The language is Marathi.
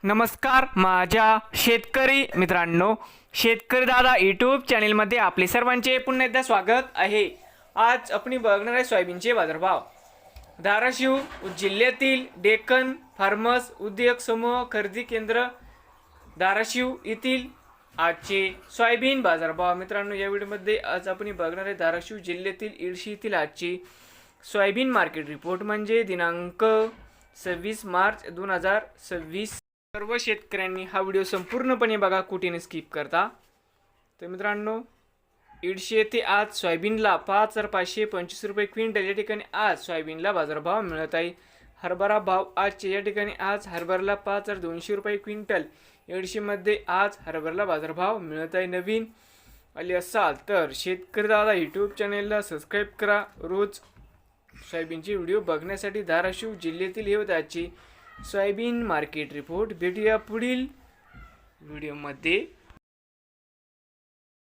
नमस्कार माझ्या शेतकरी मित्रांनो, शेतकरी दादा यूट्यूब चॅनलमध्ये आपले सर्वांचे पुन्हा एकदा स्वागत आहे। आज आपण बघणार आहे सोयाबीनचे बाजारभाव। धाराशिव जिल्ह्यातील डेक्कन फार्मर्स उद्योग समूह खरेदी केंद्र धाराशिव येथील आजचे सोयाबीन बाजारभाव। मित्रांनो, या व्हिडिओमध्ये आज आपण बघणार आहे धाराशिव जिल्ह्यातील इडशी येथील आजची सोयाबीन मार्केट रिपोर्ट, म्हणजे दिनांक 26 मार्च 2026। सर्व शेतकऱ्यांनी हा व्हिडिओ संपूर्णपणे बघा, कुठेही स्किप करता। तर मित्रांनो, इडशी येथे आज सोयाबीनला 5,525 रुपये क्विंटल या ठिकाणी आज सोयाबीनला बाजारभाव मिळत आहे। हरभरा भाव आजचे या ठिकाणी आज हरभराला 5,200 रुपये क्विंटल इडशीमध्ये आज हरभराला बाजारभाव मिळत आहे। नवीन आले असाल तर शेतकरी दादा यूट्यूब चॅनलला सबस्क्राईब करा। रोज सोयाबीनचे व्हिडिओ बघण्यासाठी धाराशिव जिल्ह्यातील हे होते सोयाबीन मार्केट रिपोर्ट। भेटूया पुढील व्हिडिओमध्ये।